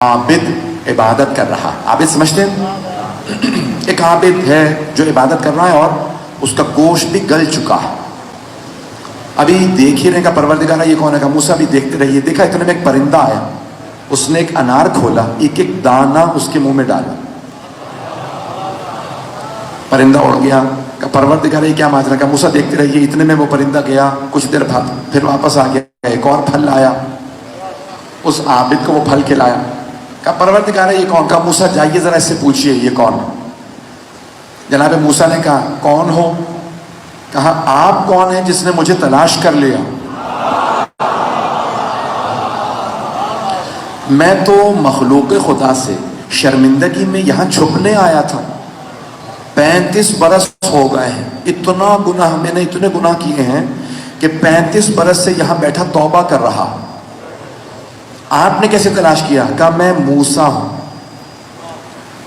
عابد عبادت کر رہا. عابد سمجھتے ہیں؟ ایک عابد ہے جو عبادت کر رہا ہے اور اس کا گوشت بھی گل چکا ہے. ابھی دیکھ ہی رہے کا پروردگار یہ کون ہے. موسیٰ بھی دیکھتے رہیے. دیکھا اتنے میں ایک پرندہ آیا, اس نے ایک انار کھولا, ایک ایک دانہ اس کے منہ میں ڈالا, پرندہ اڑ گیا. پروردگار یہ کیا ماجرا کا. موسیٰ دیکھتے رہیے. اتنے میں وہ پرندہ گیا, کچھ دیر بعد پھر واپس آ گیا, ایک اور پھل لایا, اس عابد کو وہ پھل کھلایا. کہا پروردگار یہ کون. کہا موسیٰ جائیے ذرا اس سے پوچھئے یہ کون ہے. جناب موسیٰ نے کہا کون ہو. کہا آپ کون ہیں جس نے مجھے تلاش کر لیا. میں تو مخلوق خدا سے شرمندگی میں یہاں چھپنے آیا تھا. 35 برس ہو گئے ہیں. اتنا گناہ میں نے اتنے گناہ کیے ہیں کہ 35 برس سے یہاں بیٹھا توبہ کر رہا. آپ نے کیسے تلاش کیا. کہا میں موسیٰ ہوں.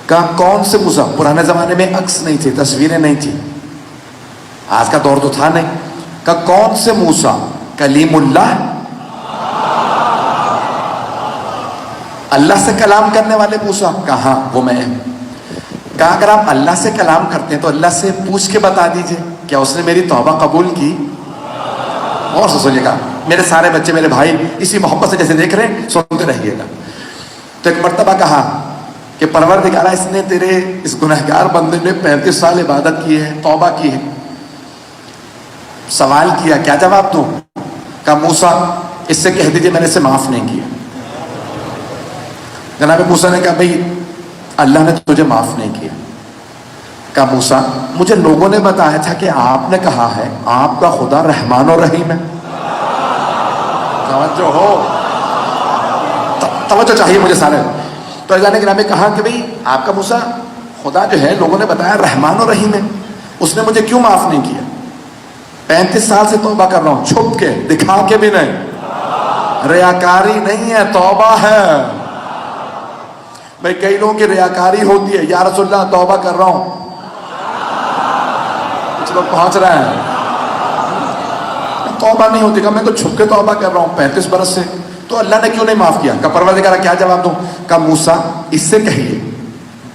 کہا کون سے موسیٰ. پرانے زمانے میں عکس نہیں تھے, تصویریں نہیں تھی, آج کا دور تو تھا نہیں. کہا کون سے موسیٰ. کلیم اللہ, اللہ سے کلام کرنے والے موسیٰ. کہا وہ میں. کہا اگر آپ اللہ سے کلام کرتے ہیں تو اللہ سے پوچھ کے بتا دیجئے کیا اس نے میری توبہ قبول کی. اور سنیے گا میرے سارے بچے میرے بھائی اسی محبت سے جیسے دیکھ رہے ہیں سنتے رہیے گا. تو ایک مرتبہ کہا کہ پروردگارہ اس نے تیرے اس گنہگار بندے نے 35 سال عبادت کی ہے, توبہ کی ہے. سوال کیا کیا جواب دوں. کہا موسیٰ اس سے کہہ دیجئے میں نے اسے معاف نہیں کیا. جناب موسیٰ نے کہا بھئی اللہ نے تجھے معاف نہیں کیا. کہا موسیٰ مجھے لوگوں نے بتایا تھا کہ آپ نے کہا ہے آپ کا خدا رحمان و رحیم ہے. توجہ ہو, توجہ چاہیے مجھے سارے. تو اللہ نے گرامی کہا کہ بھئی آپ کا موسیٰ خدا جو ہے لوگوں نے بتایا رحمان و رحیم ہے, اس نے مجھے کیوں معاف نہیں کیا. 35 سال سے توبہ کر رہا ہوں, چھپ کے, دکھا کے بھی نہیں, ریاکاری نہیں ہے, توبہ ہے. بھئی کئی لوگوں کی ریاکاری ہوتی ہے, یا رسول اللہ توبہ کر رہا ہوں, کچھ لوگ پہنچ رہے ہیں, توبہ نہیں ہوتی. کہا میں تو چھپ کے توبہ کر رہا ہوں 35 برس سے, تو اللہ نے کیوں نہیں معاف کیا. کہا پروردگار کیا جواب دوں. کہا موسیٰ اس سے کہیے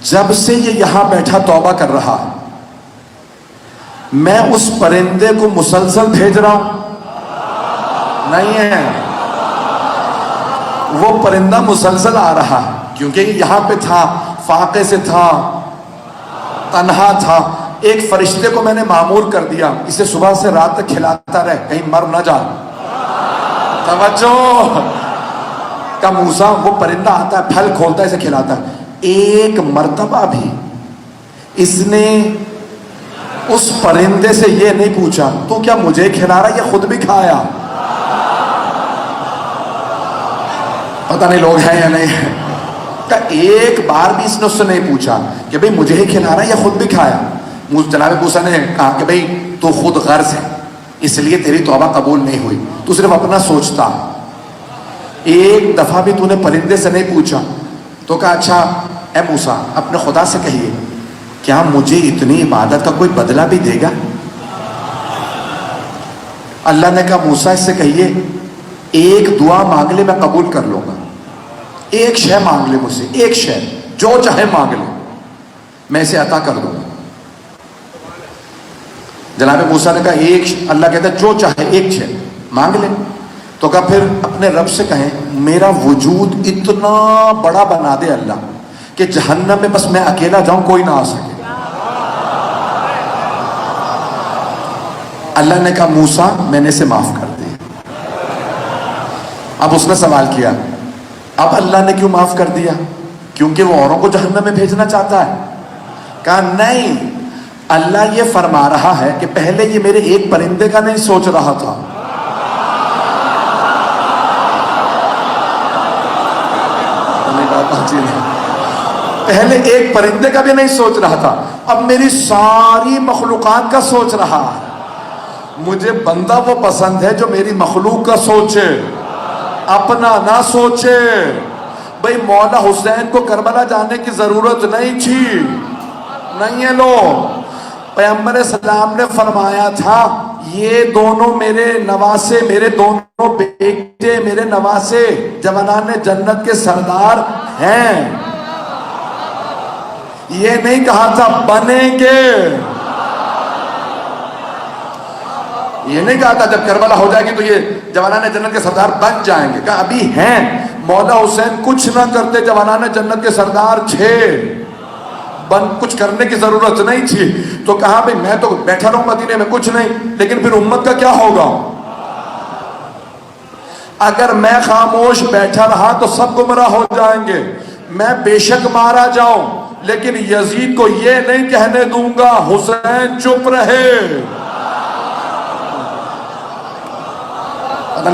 جب سے یہ یہاں بیٹھا توبہ کر رہا میں اس پرندے کو مسلسل بھیج رہا ہوں. نہیں ہے, وہ پرندہ مسلسل آ رہا ہے کیونکہ یہ یہاں پہ تھا, فاقے سے تھا, تنہا تھا. ایک فرشتے کو میں نے مامور کر دیا اسے صبح سے رات تک کھلاتا رہے کہیں مر نہ جائے. توجہ. کہ موسیٰ وہ پرندہ آتا ہے, پھل کھولتا ہے, اسے کھلاتا ہے. ایک مرتبہ بھی اس نے اس پرندے سے یہ نہیں پوچھا تو کیا مجھے کھلا رہا, یہ خود بھی کھایا. پتہ نہیں لوگ ہیں یا نہیں ہیں. کہ ایک بار بھی اس نے اس سے نہیں پوچھا کہ بھئی مجھے ہی کھلا رہا ہے یا خود بھی کھایا. جناب موسیٰ نے کہا کہ بھئی تو خود غرض ہے اس لیے تیری توبہ قبول نہیں ہوئی, تو صرف اپنا سوچتا. ایک دفعہ بھی تو نے پرندے سے نہیں پوچھا. تو کہا اچھا اے موسیٰ اپنے خدا سے کہیے کیا مجھے اتنی عبادت کا کوئی بدلہ بھی دے گا. اللہ نے کہا موسیٰ اس سے کہیے ایک دعا مانگ لے میں قبول کر لوں گا. ایک شے مانگ لے مجھ سے, ایک شے جو چاہے مانگ لے میں اسے عطا کر دوں گا. جناب موسیٰ نے کہا ایک, اللہ کہتا ہے جو چاہے ایک شے مانگ لے. تو کہا پھر اپنے رب سے کہیں میرا وجود اتنا بڑا بنا دے اللہ کہ جہنم میں بس میں اکیلا جاؤں کوئی نہ آ سکے. اللہ نے کہا موسیٰ میں نے اسے معاف کر دیا. اب اس نے سوال کیا اب اللہ نے کیوں معاف کر دیا, کیونکہ وہ اوروں کو جہنم میں بھیجنا چاہتا ہے. کہا نہیں, اللہ یہ فرما رہا ہے کہ پہلے یہ میرے ایک پرندے کا نہیں سوچ رہا تھا. پہلے ایک پرندے کا بھی نہیں سوچ رہا تھا, اب میری ساری مخلوقات کا سوچ رہا ہے. مجھے بندہ وہ پسند ہے جو میری مخلوق کا سوچے, اپنا نہ سوچے. بھئی مولا حسین کو کربلا جانے کی ضرورت نہیں تھی, نہیں ہے. لوگ پیغمبر اسلام نے فرمایا تھا یہ دونوں میرے نواسے, میرے دونوں بیٹے میرے نواسے جوانان جنت کے سردار ہیں. یہ نہیں کہا تھا بنیں گے. یہ نہیں کہا تھا جب کربلا ہو جائے گی تو یہ جوانان جنت کے سردار بن جائیں گے. کہا ابھی ہیں. مولا حسین کچھ نہ کرتے جوانان جنت کے سردار تھے. کچھ کرنے کی ضرورت نہیں تھی. تو کہا بھئی میں تو بیٹھا رہوں مدینے میں کچھ نہیں، لیکن پھر امت کا کیا ہوگا؟ اگر میں خاموش بیٹھا رہا تو سب گمراہ ہو جائیں گے. میں بے شک مارا جاؤں لیکن یزید کو یہ نہیں کہنے دوں گا حسین چپ رہے.